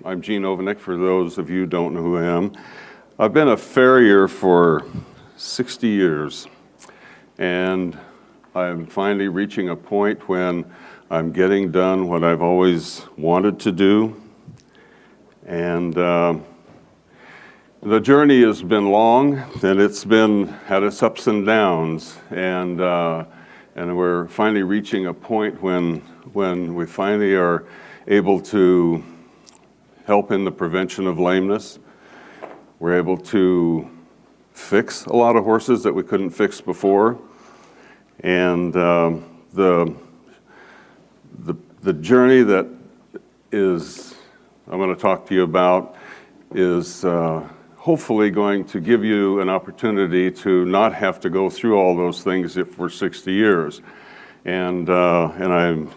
I'm Gene Ovanek, for those of you who don't know who I am. I've been a farrier for 60 years, and I'm finally reaching a point when I'm getting done what I've always wanted to do. And the journey has been long, and it's had its ups and downs, and we're finally reaching a point when we finally are able to help in the prevention of lameness. We're able to fix a lot of horses that we couldn't fix before, and the journey that I'm going to talk to you about is hopefully going to give you an opportunity to not have to go through all those things for 60 years. And I'm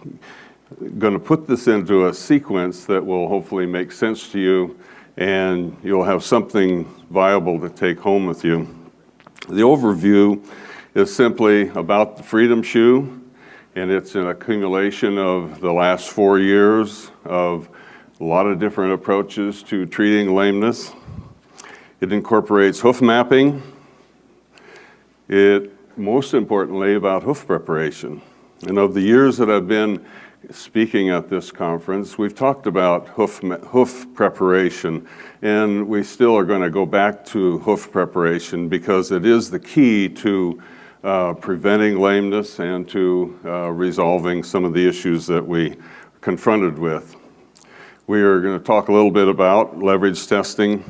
going to put this into a sequence that will hopefully make sense to you, and you'll have something viable to take home with you. The overview is simply about the Freedom Shoe, and it's an accumulation of the last 4 years of a lot of different approaches to treating lameness. It incorporates hoof mapping. Most importantly, about hoof preparation. And of the years that I've been speaking at this conference, we've talked about hoof preparation, and we still are going to go back to hoof preparation because it is the key to preventing lameness and to resolving some of the issues that we are confronted with. We are going to talk a little bit about leverage testing,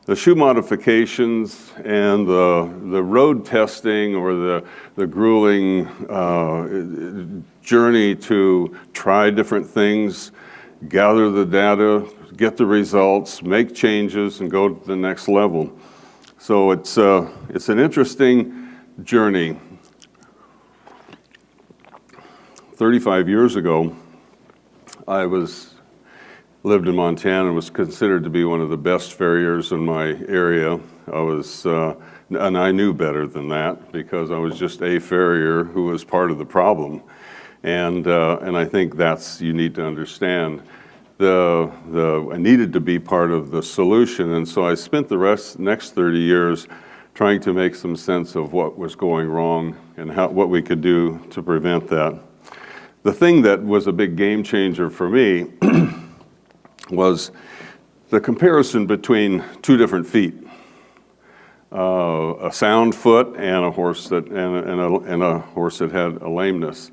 the shoe modifications, and the road testing, or the grueling journey to try different things, gather the data, get the results, make changes, and go to the next level. So it's an interesting journey. 35 years ago, I lived in Montana and was considered to be one of the best farriers in my area. And I knew better than that because I was just a farrier who was part of the problem. And I think you need to understand. I needed to be part of the solution, and so I spent the next 30 years trying to make some sense of what was going wrong and what we could do to prevent that. The thing that was a big game changer for me was the comparison between two different feet, a sound foot and a horse that had a lameness.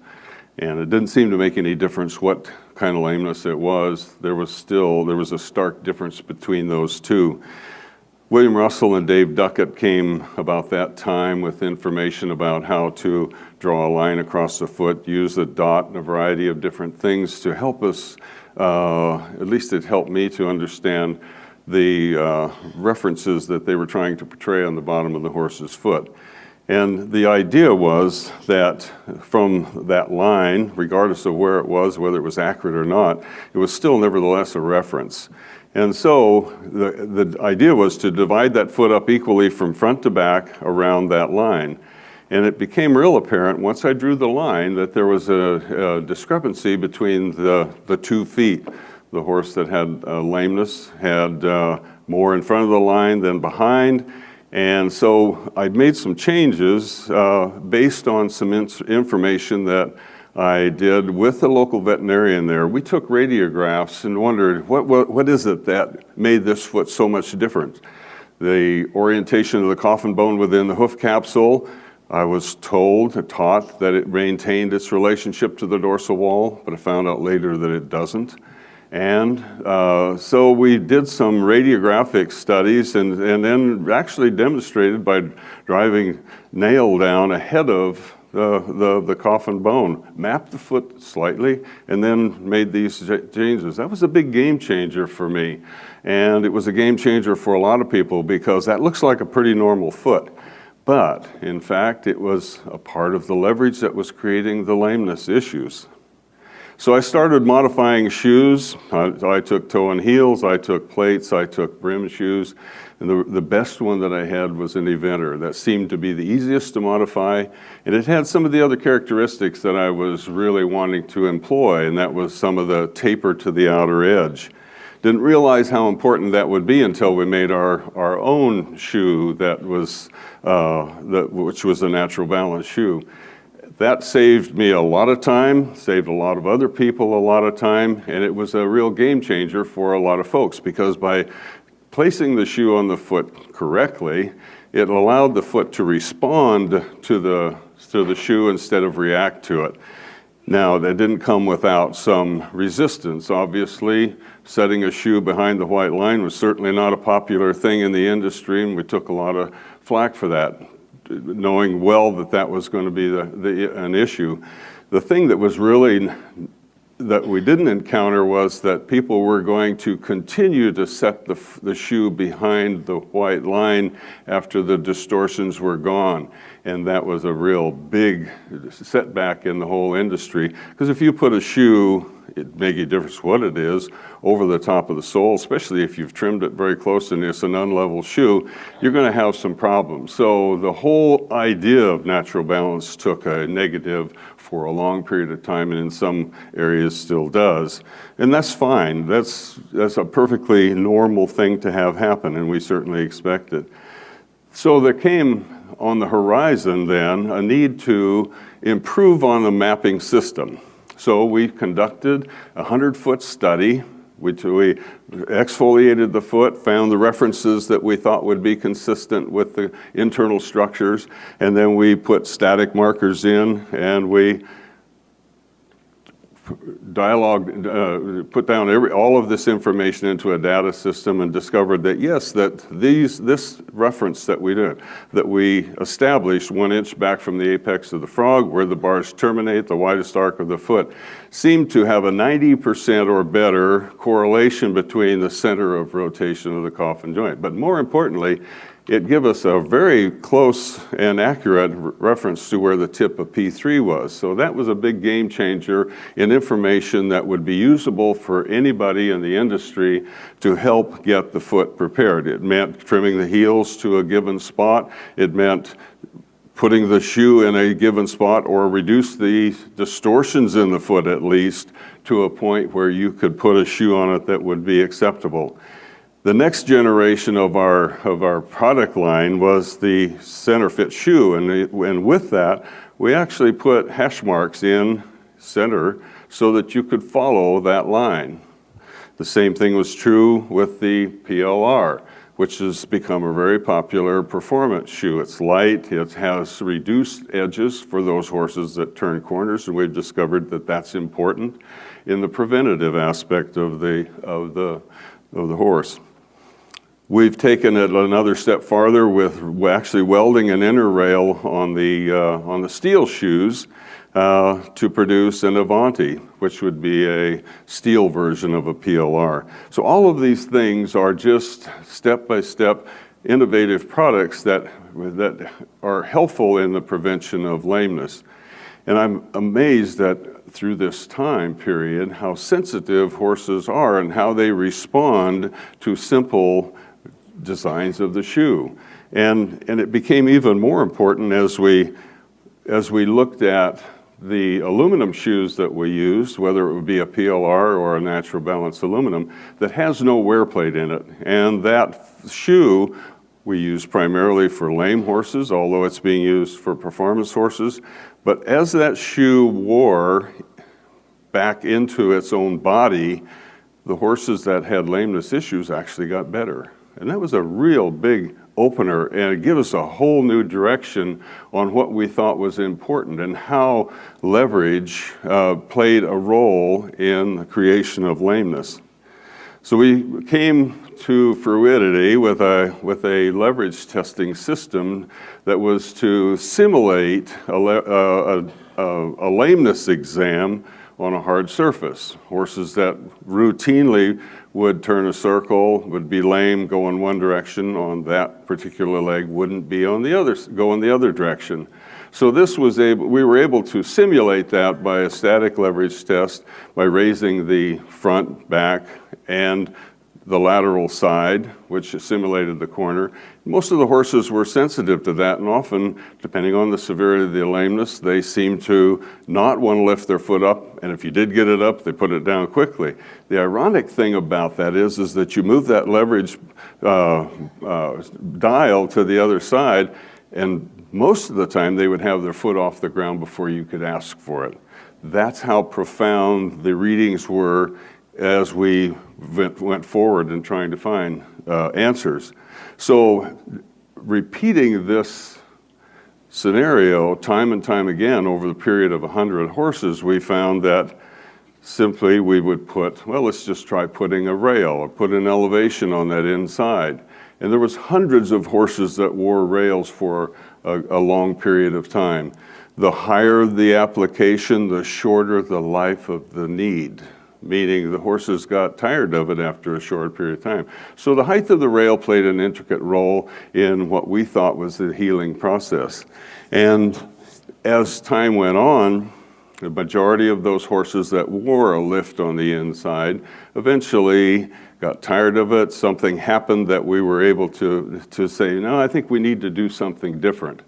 And it didn't seem to make any difference what kind of lameness it was. There was a stark difference between those two. William Russell and Dave Duckett came about that time with information about how to draw a line across the foot, use a dot and a variety of different things to help us. At least it helped me to understand the references that they were trying to portray on the bottom of the horse's foot. And the idea was that from that line, regardless of where it was, whether it was accurate or not, it was still nevertheless a reference. And so the idea was to divide that foot up equally from front to back around that line. And it became real apparent once I drew the line that there was a discrepancy between the 2 feet. The horse that had lameness had more in front of the line than behind. And so I made some changes based on some information that I did with the local veterinarian there. We took radiographs and wondered, what is it that made this foot so much different? The orientation of the coffin bone within the hoof capsule, I was taught that it maintained its relationship to the dorsal wall, but I found out later that it doesn't. And so we did some radiographic studies and then actually demonstrated by driving nail down ahead of the coffin bone, mapped the foot slightly, and then made these changes. That was a big game changer for me. And it was a game changer for a lot of people because that looks like a pretty normal foot. But in fact, it was a part of the leverage that was creating the lameness issues. So I started modifying shoes. I took toe and heels, I took plates, I took brim shoes. And the best one that I had was an eventer. That seemed to be the easiest to modify. And it had some of the other characteristics that I was really wanting to employ, and that was some of the taper to the outer edge. Didn't realize how important that would be until we made our own shoe that was, which was a natural balance shoe. That saved me a lot of time, saved a lot of other people a lot of time, and it was a real game changer for a lot of folks, because by placing the shoe on the foot correctly, it allowed the foot to respond to the shoe instead of react to it. Now, that didn't come without some resistance. Obviously, setting a shoe behind the white line was certainly not a popular thing in the industry, and we took a lot of flack for that, knowing well that that was going to be an issue. The thing that was really that we didn't encounter was that people were going to continue to set the shoe behind the white line after the distortions were gone. And that was a real big setback in the whole industry. Because if you put a shoe, it makes a difference what it is, over the top of the sole, especially if you've trimmed it very close and it's an unlevel shoe, you're going to have some problems. So the whole idea of natural balance took a negative for a long period of time, and in some areas still does. And that's fine. That's a perfectly normal thing to have happen, and we certainly expect it. So there came on the horizon then a need to improve on the mapping system. So we conducted a 100-foot study. We exfoliated the foot, found the references that we thought would be consistent with the internal structures, and then we put static markers in, and we put down all of this information into a data system, and discovered that yes, that this reference that we established 1 inch back from the apex of the frog, where the bars terminate, the widest arc of the foot, seemed to have a 90% or better correlation between the center of rotation of the coffin joint. But more importantly, it gave us a very close and accurate reference to where the tip of P3 was. So that was a big game changer in information that would be usable for anybody in the industry to help get the foot prepared. It meant trimming the heels to a given spot. It meant putting the shoe in a given spot, or reduce the distortions in the foot at least to a point where you could put a shoe on it that would be acceptable. The next generation of our product line was the center fit shoe, and with that, we actually put hash marks in center so that you could follow that line. The same thing was true with the PLR, which has become a very popular performance shoe. It's light, it has reduced edges for those horses that turn corners, and we've discovered that that's important in the preventative aspect of the horse. We've taken it another step farther with actually welding an inner rail on the steel shoes to produce an Avanti, which would be a steel version of a PLR. So all of these things are just step-by-step innovative products that are helpful in the prevention of lameness. And I'm amazed that through this time period, how sensitive horses are and how they respond to simple designs of the shoe. And it became even more important as we looked at the aluminum shoes that we used, whether it would be a PLR or a natural balance aluminum, that has no wear plate in it. And that shoe we use primarily for lame horses, although it's being used for performance horses. But as that shoe wore back into its own body, the horses that had lameness issues actually got better. And that was a real big opener, and it gave us a whole new direction on what we thought was important and how leverage played a role in the creation of lameness. So we came to fluidity with a leverage testing system that was to simulate a lameness exam on a hard surface. Horses that routinely would turn a circle, would be lame, go in one direction on that particular leg, wouldn't be on the other, go in the other direction. So we were able to simulate that by a static leverage test by raising the front, back, and the lateral side, which simulated the corner. Most of the horses were sensitive to that, and often, depending on the severity of the lameness, they seemed to not want to lift their foot up, and if you did get it up, they put it down quickly. The ironic thing about that is that you move that leverage dial to the other side, and most of the time they would have their foot off the ground before you could ask for it. That's how profound the readings were as we went forward in trying to find answers. So repeating this scenario time and time again over the period of 100 horses, we found that simply we would put, well, let's just try putting a rail or put an elevation on that inside. And there was hundreds of horses that wore rails for a long period of time. The higher the application, the shorter the life of the need, meaning the horses got tired of it after a short period of time. So the height of the rail played an intricate role in what we thought was the healing process. And as time went on, the majority of those horses that wore a lift on the inside eventually got tired of it. Something happened that we were able to say, no, I think we need to do something different.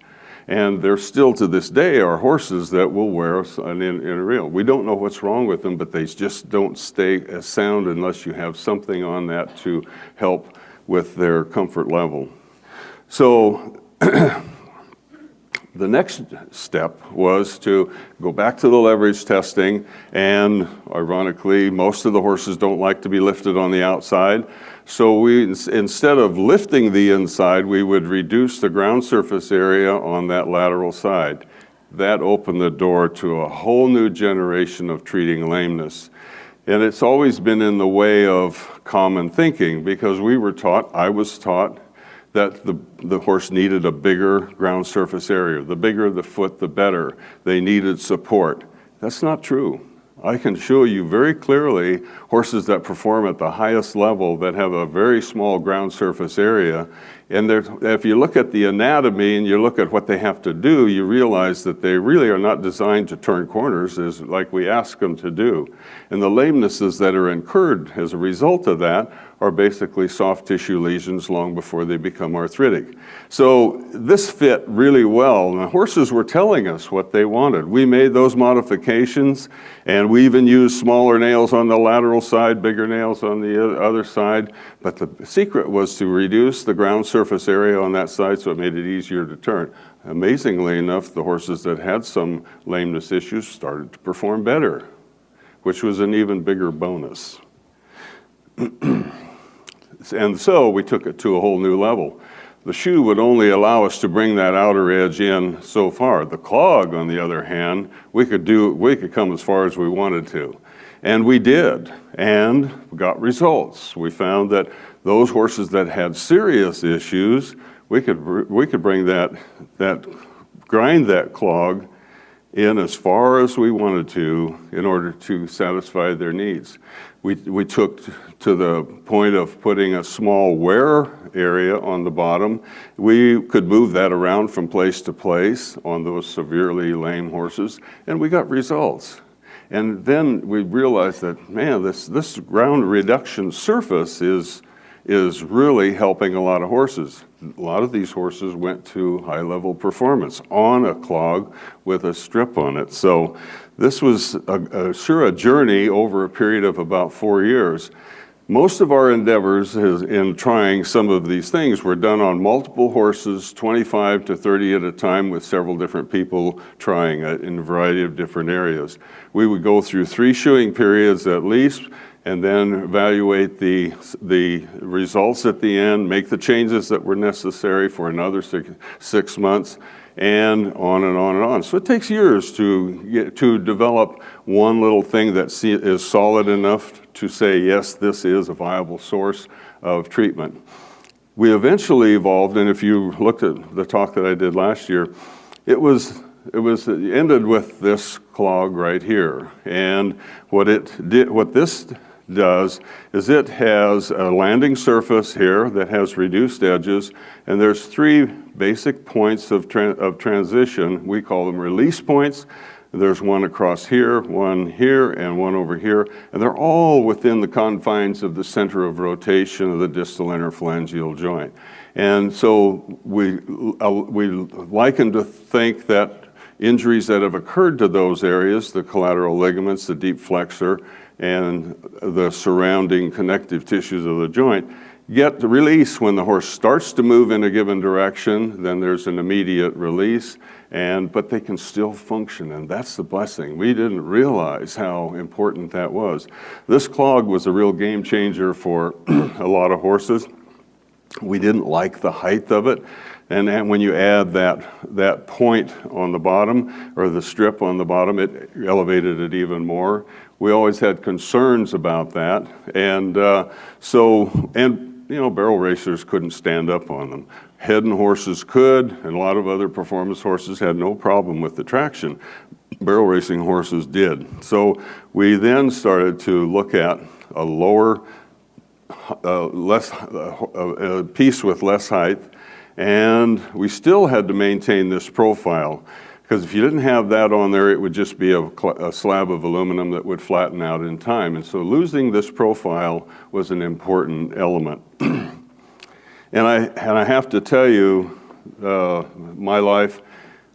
And there still to this day are horses that will wear an inner rail. We don't know what's wrong with them, but they just don't stay as sound unless you have something on that to help with their comfort level. So the next step was to go back to the leverage testing, and ironically, most of the horses don't like to be lifted on the outside. So we, instead of lifting the inside, we would reduce the ground surface area on that lateral side. That opened the door to a whole new generation of treating lameness. And it's always been in the way of common thinking, because we were taught, I was taught, that the horse needed a bigger ground surface area. The bigger the foot, the better. They needed support. That's not true. I can show you very clearly horses that perform at the highest level that have a very small ground surface area. And if you look at the anatomy and you look at what they have to do, you realize that they really are not designed to turn corners as like we ask them to do. And the lamenesses that are incurred as a result of that are basically soft tissue lesions long before they become arthritic. So this fit really well. And the horses were telling us what they wanted. We made those modifications, and we even used smaller nails on the lateral side, bigger nails on the other side. But the secret was to reduce the ground surface area on that side so it made it easier to turn. Amazingly enough, the horses that had some lameness issues started to perform better, which was an even bigger bonus. And so we took it to a whole new level. The shoe would only allow us to bring that outer edge in so far. The clog, on the other hand, we could come as far as we wanted to. And we did, and got results. We found that those horses that had serious issues, we could bring grind that clog in as far as we wanted to in order to satisfy their needs. We took to the point of putting a small wear area on the bottom. We could move that around from place to place on those severely lame horses, and we got results. And then we realized that, man, this ground reduction surface is really helping a lot of horses. A lot of these horses went to high-level performance on a clog with a strip on it. So this was sure a journey over a period of about 4 years. Most of our endeavors in trying some of these things were done on multiple horses, 25 to 30 at a time, with several different people trying it in a variety of different areas. We would go through 3 shoeing periods at least, and then evaluate the results at the end, make the changes that were necessary for another 6 months, and on and on and on. So it takes years to develop one little thing that is solid enough to say, yes, this is a viable source of treatment. We eventually evolved, and if you looked at the talk that I did last year, it ended with this clog right here. And what this does is it has a landing surface here that has reduced edges, and there's 3 basic points of transition. We call them release points. There's one across here, and one over here, and they're all within the confines of the center of rotation of the distal interphalangeal joint. And so we liken to think that injuries that have occurred to those areas, the collateral ligaments, the deep flexor, and the surrounding connective tissues of the joint, get the release when the horse starts to move in a given direction. Then there's an immediate release, but they can still function, and that's the blessing. We didn't realize how important that was. This clog was a real game changer for a lot of horses. We didn't like the height of it, and when you add that point on the bottom, or the strip on the bottom, it elevated it even more. We always had concerns about that, and barrel racers couldn't stand up on them. Heading horses could, and a lot of other performance horses had no problem with the traction. Barrel racing horses did. So we then started to look at a lower, a piece with less height, and we still had to maintain this profile, because if you didn't have that on there, it would just be a slab of aluminum that would flatten out in time. And so losing this profile was an important element. And I have to tell you, my life,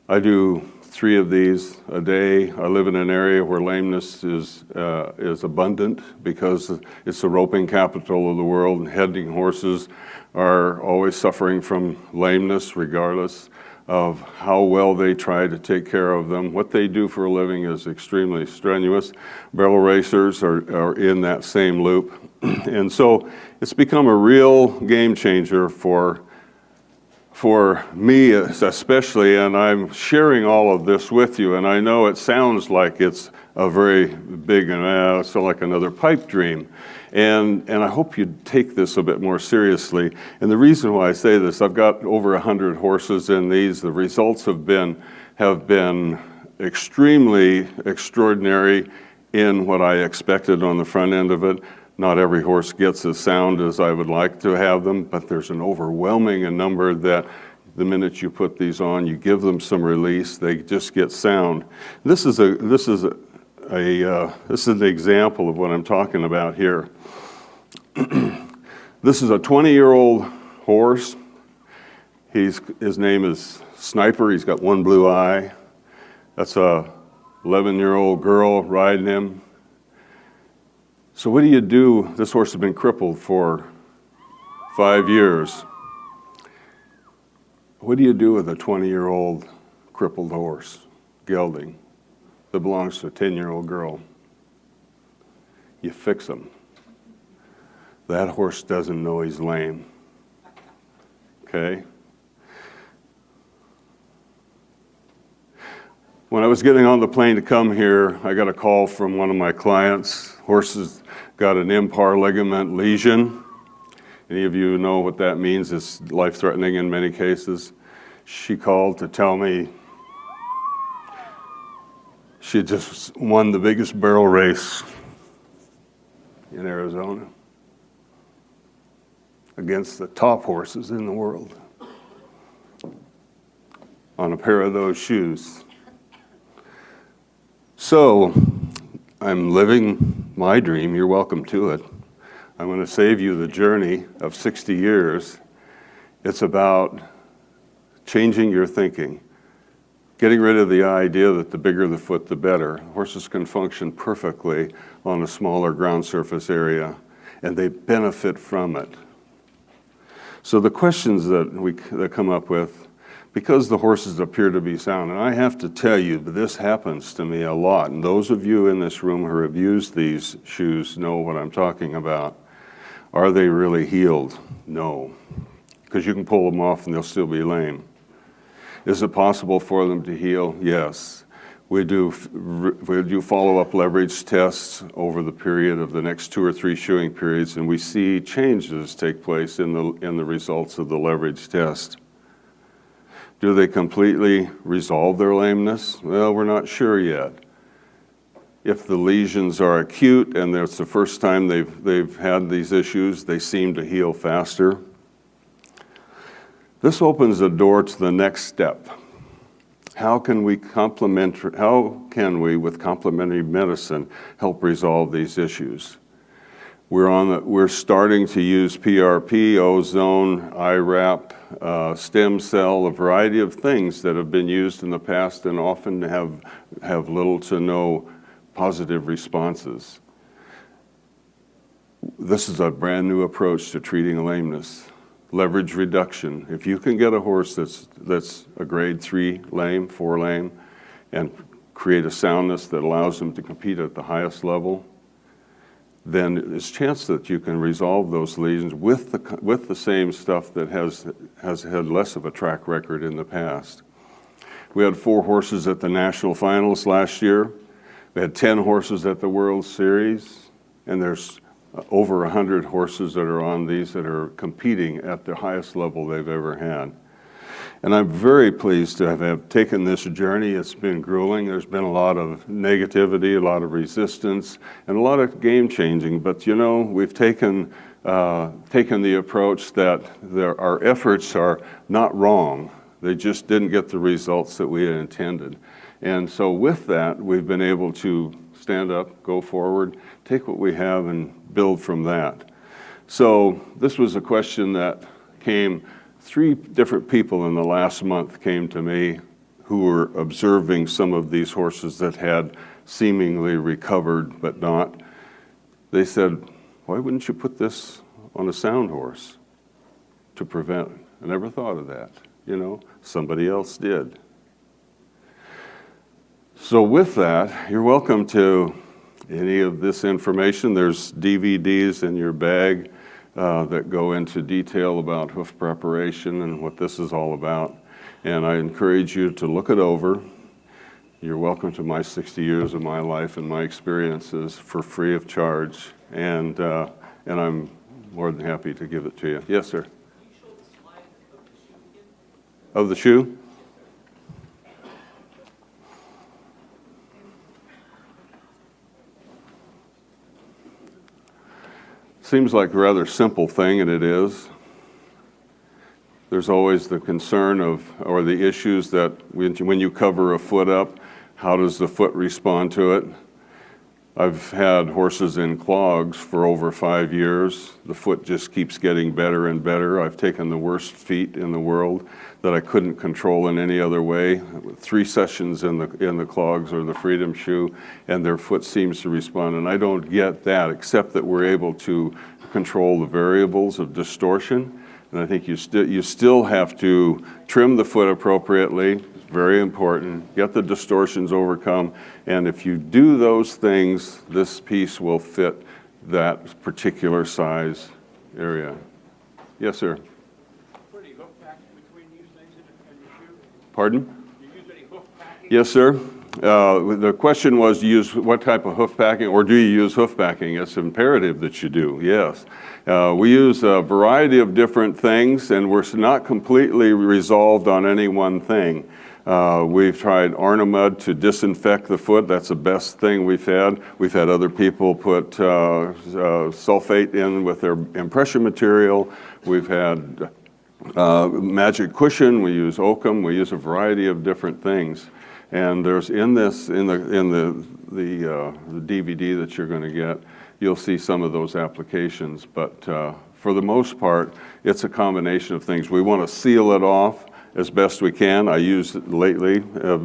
I do 3 of these a day. I live in an area where lameness is abundant because it's the roping capital of the world, and heading horses are always suffering from lameness regardless of how well they try to take care of them. What they do for a living is extremely strenuous. Barrel racers are in that same loop. And so it's become a real game changer for me especially, and I'm sharing all of this with you, and I know it sounds like it's a very big, so like another pipe dream. And I hope you take this a bit more seriously. And the reason why I say this, I've got over 100 horses in these. The results have been extremely extraordinary in what I expected on the front end of it. Not every horse gets as sound as I would like to have them, but there's an overwhelming number that the minute you put these on, you give them some release, they just get sound. This is an example of what I'm talking about here. This is a 20-year-old horse. His name is Sniper. He's got one blue eye. That's a 11-year-old girl riding him. So what do you do? This horse has been crippled for 5 years. What do you do with a 20-year-old crippled horse, gelding, that belongs to a 10-year-old girl? You fix him. That horse doesn't know he's lame. Okay? When I was getting on the plane to come here, I got a call from one of my clients. Horse's got an impar ligament lesion. Any of you know what that means? It's life-threatening in many cases. She called to tell me she just won the biggest barrel race in Arizona against the top horses in the world on a pair of those shoes. So I'm living my dream. You're welcome to it. I'm going to save you the journey of 60 years. It's about changing your thinking, getting rid of the idea that the bigger the foot, the better. Horses can function perfectly on a smaller ground surface area, and they benefit from it. So the questions that come up with, because the horses appear to be sound, and I have to tell you, this happens to me a lot, and those of you in this room who have used these shoes know what I'm talking about. Are they really healed? No, because you can pull them off and they'll still be lame. Is it possible for them to heal? Yes. We do follow-up leverage tests over the period of the next 2 or 3 shoeing periods, and we see changes take place in the results of the leverage test. Do they completely resolve their lameness? Well, we're not sure yet. If the lesions are acute and it's the first time they've had these issues, they seem to heal faster. This opens a door to the next step. How can we, with complementary medicine, help resolve these issues? We're starting to use PRP, ozone, IRAP, stem cell, a variety of things that have been used in the past and often have little to no positive responses. This is a brand new approach to treating lameness. Leverage reduction. If you can get a horse that's a grade 3 lame, 4 lame, and create a soundness that allows them to compete at the highest level, then there's a chance that you can resolve those lesions with the same stuff that has had less of a track record in the past. We had 4 horses at the national finals last year. We had 10 horses at the World Series, and there's over 100 horses that are on these that are competing at the highest level they've ever had. And I'm very pleased to have taken this journey. It's been grueling. There's been a lot of negativity, a lot of resistance, and a lot of game changing. But you know, we've taken the approach that our efforts are not wrong. They just didn't get the results that we had intended. And so with that, we've been able to stand up, go forward, take what we have and build from that. So this was a question that came. 3 different people in the last month came to me who were observing some of these horses that had seemingly recovered but not. They said, why wouldn't you put this on a sound horse to prevent it? I never thought of that. You know, somebody else did. So with that, you're welcome to any of this information. There's DVDs in your bag that go into detail about hoof preparation and what this is all about. And I encourage you to look it over. You're welcome to my 60 years of my life and my experiences for free of charge. And I'm more than happy to give it to you. Yes, sir. Can you show the slide of the shoe again? Of the shoe? Seems like a rather simple thing, and it is. There's always the concern or the issues that when you cover a foot up, how does the foot respond to it? I've had horses in clogs for over 5 years. The foot just keeps getting better and better. I've taken the worst feet in the world that I couldn't control in any other way. 3 sessions in the clogs or the Freedom shoe, and their foot seems to respond. And I don't get that, except that we're able to control the variables of distortion. And I think you still have to trim the foot appropriately. Very important. Get the distortions overcome. And if you do those things, this piece will fit that particular size area. Yes, sir? Put any hoof packing between these things and the shoe? Pardon? Do you use any hoof packing? Yes, sir. The question was, do you use what type of hoof packing, or do you use hoof packing? It's imperative that you do, yes. We use a variety of different things, and we're not completely resolved on any one thing. We've tried Ornamud to disinfect the foot. That's the best thing we've had. We've had other people put sulfate in with their impression material. We've had magic cushion. We use oakum. We use a variety of different things. And there's in the DVD that you're going to get, you'll see some of those applications. But for the most part, it's a combination of things. We want to seal it off as best we can. I've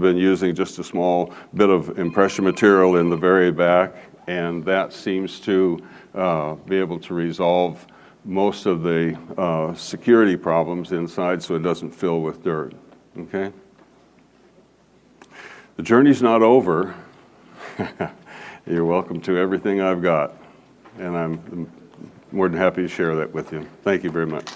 been using just a small bit of impression material in the very back, and that seems to be able to resolve most of the security problems inside, so it doesn't fill with dirt. Okay? The journey's not over. You're welcome to everything I've got, and I'm more than happy to share that with you. Thank you very much.